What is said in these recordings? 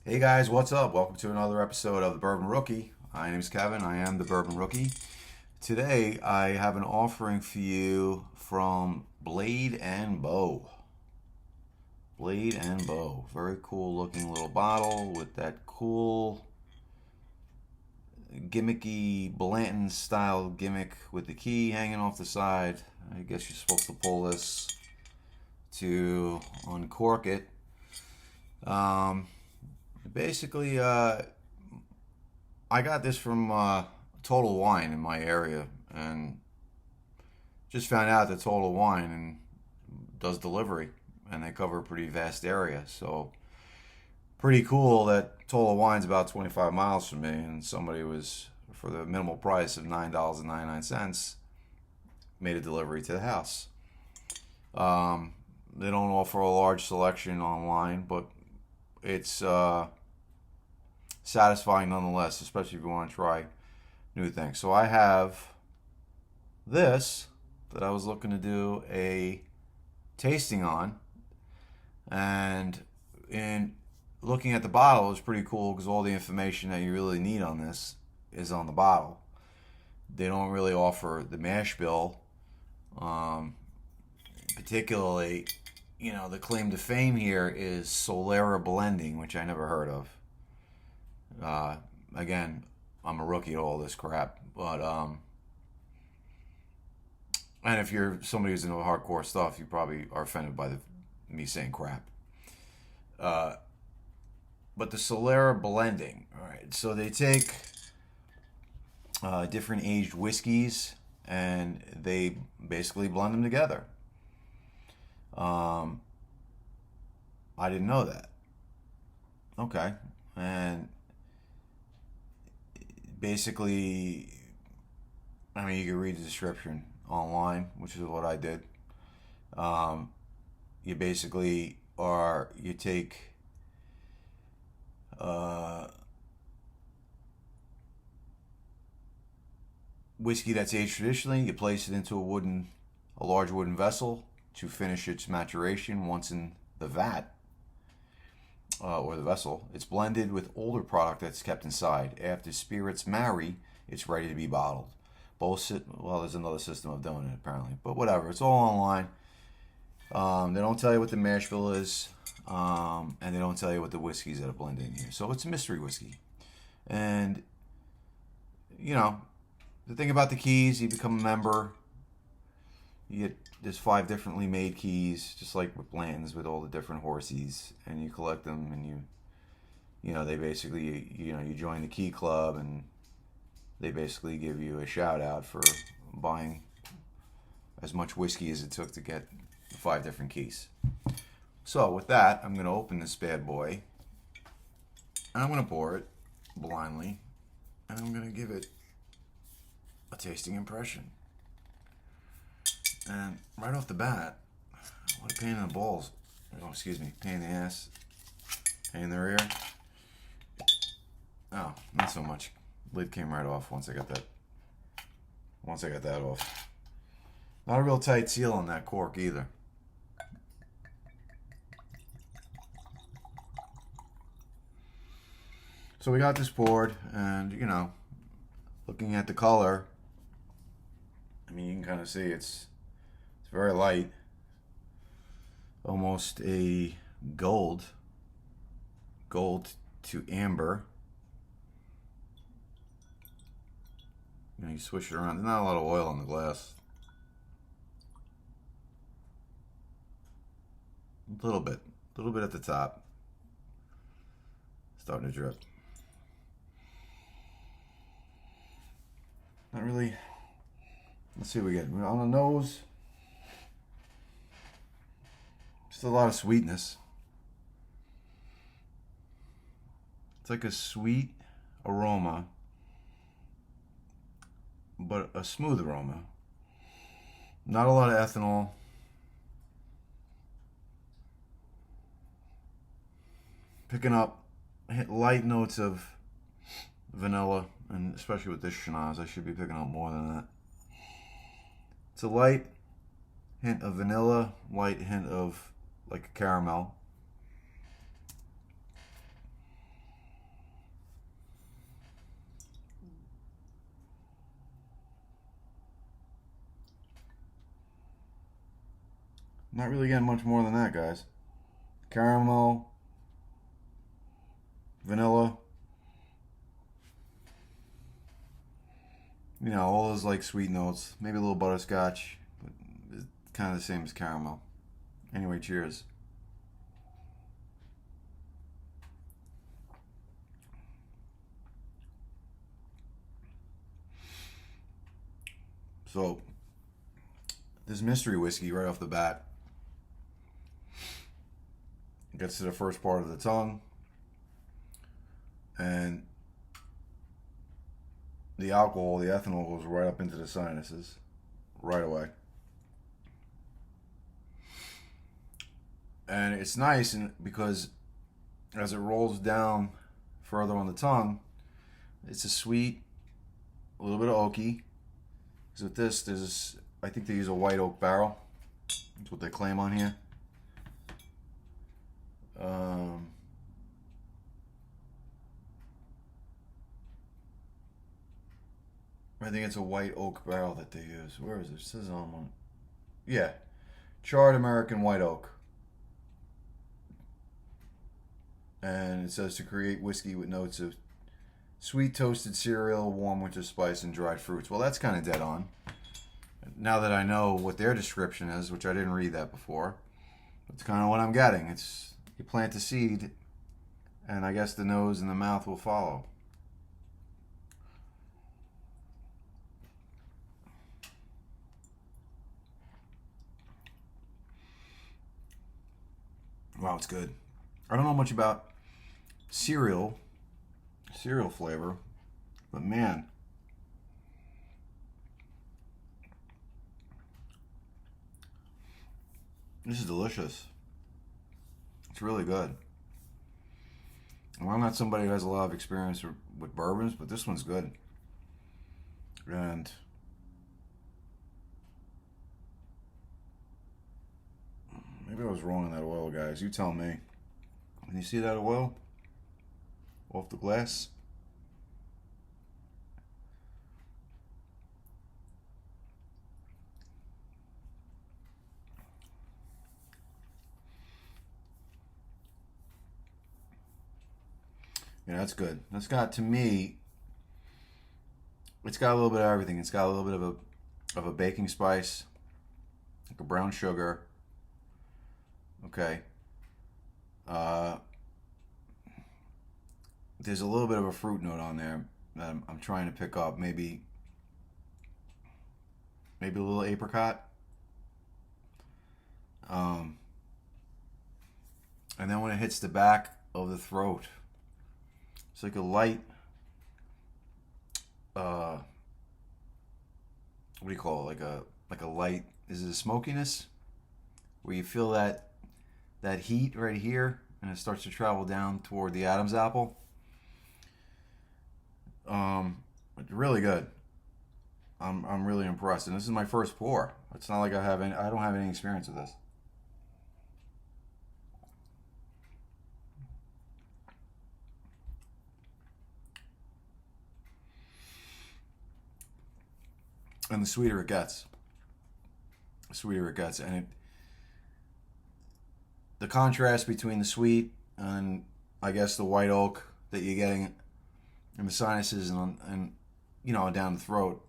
Hey guys, what's up? Welcome to another episode of the Bourbon Rookie. My name is Kevin. I am the Bourbon Rookie. Today I have an offering for you from Blade and Bow. Blade and Bow. Very cool looking little bottle with that cool gimmicky Blanton style gimmick with the key hanging off the side. I guess you're supposed to pull this to uncork it. Basically, I got this from Total Wine in my area, and just found out that Total Wine does delivery, and they cover a pretty vast area. So pretty cool that Total Wine's about 25 miles from me, and somebody was, for the minimal price of $9.99, made a delivery to the house. They don't offer a large selection online, but it's satisfying nonetheless, especially if you want to try new things. So I have this that I was looking to do a tasting on, and in looking at the bottle, it's pretty cool because all the information that you really need on this is on the bottle. They don't really offer the mash bill, particularly. The claim to fame here is Solera blending, which I never heard of. Again, I'm a rookie at all this crap, but and if you're somebody who's into hardcore stuff, you probably are offended by me saying crap. But the Solera blending, all right. So they take different aged whiskeys and they basically blend them together. I didn't know that. Okay, and basically, I mean, you can read the description online, which is what I did. You basically you take whiskey that's aged traditionally, you place it into a large wooden vessel to finish its maturation. Once in the vat, or the vessel, it's blended with older product that's kept inside. After spirits marry, it's ready to be bottled. Well, there's another system of doing it apparently, but whatever. It's all online. They don't tell you what the mash bill is, and they don't tell you what the whiskeys that are blended in here. So it's a mystery whiskey. And the thing about the keys, you become a member. There's 5 differently made keys, just like with Blanton's, with all the different horsies, and you collect them, and they basically, you join the key club, and they basically give you a shout out for buying as much whiskey as it took to get the 5 different keys. So with that, I'm going to open this bad boy, and I'm going to pour it blindly, and I'm going to give it a tasting impression. And right off the bat, what a pain in the balls. Oh, excuse me, pain in the ass, pain in the rear. Oh, not so much. Lid came right off once I got that off. Not a real tight seal on that cork either. So we got this poured, and looking at the color, I mean, you can kind of see it's very light, almost a gold to amber. You swish it around. There's not a lot of oil on the glass. A little bit at the top. Starting to drip. Not really. Let's see what we get. On the nose, just a lot of sweetness. It's like a sweet aroma, but a smooth aroma. Not a lot of ethanol. Picking up light notes of vanilla, and especially with this Shiraz, I should be picking up more than that. It's a light hint of vanilla, light hint of like a caramel. Not really getting much more than that, guys. Caramel, vanilla. You know, all those like sweet notes. Maybe a little butterscotch. But it's kind of the same as caramel. Anyway, cheers. So, this mystery whiskey right off the bat gets to the first part of the tongue, and the alcohol, the ethanol, goes right up into the sinuses right away. And it's nice because as it rolls down further on the tongue, it's a sweet, a little bit of oaky. Because with this, I think they use a white oak barrel. That's what they claim on here. I think it's a white oak barrel that they use. Where is it? It says on one. Yeah, charred American white oak. And it says to create whiskey with notes of sweet toasted cereal, warm winter spice, and dried fruits. Well, that's kind of dead on. Now that I know what their description is, which I didn't read that before, that's kind of what I'm getting. It's you plant the seed, and I guess the nose and the mouth will follow. Wow, it's good. I don't know much about cereal flavor, but man, this is delicious. It's really good. Well, I'm not somebody who has a lot of experience with bourbons, but this one's good. And maybe I was wrong on that oil, guys. You tell me. Can you see that oil off the glass? Yeah, that's good. That's got, to me, it's got a little bit of everything. It's got a little bit of a baking spice, like a brown sugar. Okay. There's a little bit of a fruit note on there that I'm trying to pick up. Maybe a little apricot. And then when it hits the back of the throat, it's like a light, what do you call it? Like a light. Is it a smokiness? Where you feel that heat right here, and it starts to travel down toward the Adam's apple. It's really good. I'm really impressed, and this is my first pour. It's not like I don't have any experience with this. And the sweeter it gets, and the contrast between the sweet and I guess the white oak that you're getting in the sinuses and down the throat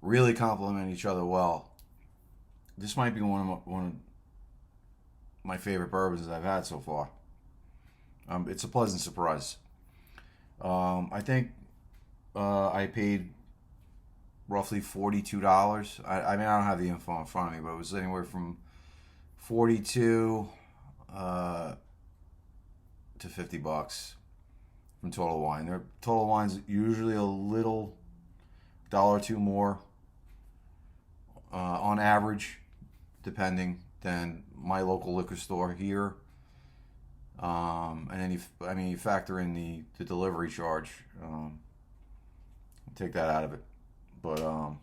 really complement each other well. This might be one of my favorite bourbons I've had so far. It's a pleasant surprise. I think I paid roughly $42. I mean, I don't have the info in front of me, but it was anywhere from 42 to $50 from Total Wine. Their Total Wine's usually a little dollar or two more on average, depending, than my local liquor store here. And then you factor in the delivery charge. Take that out of it. But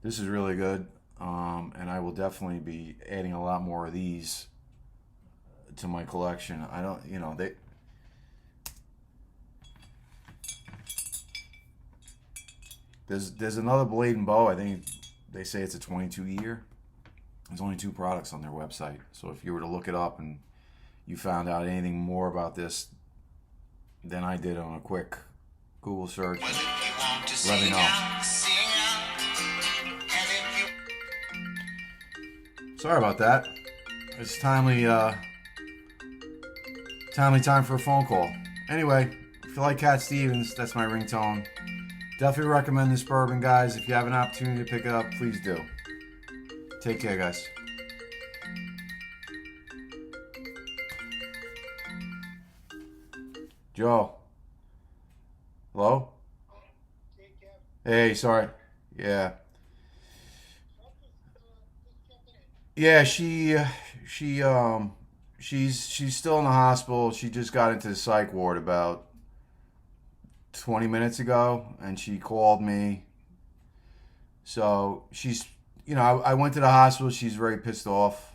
this is really good, and I will definitely be adding a lot more of these to my collection. I don't, there's another Blade and Bow. I think they say it's a 22 year. There's only 2 products on their website. So if you were to look it up and you found out anything more about this than I did on a quick Google search, let me know. Sorry about that. It's timely time for a phone call. Anyway, if you like Cat Stevens, that's my ringtone. Definitely recommend this bourbon, guys. If you have an opportunity to pick it up, please do. Take care, guys. Joe. Hello? Hey, sorry. Yeah. Yeah, she's still in the hospital. She just got into the psych ward about 20 minutes ago, and she called me. So she's, I went to the hospital. She's very pissed off.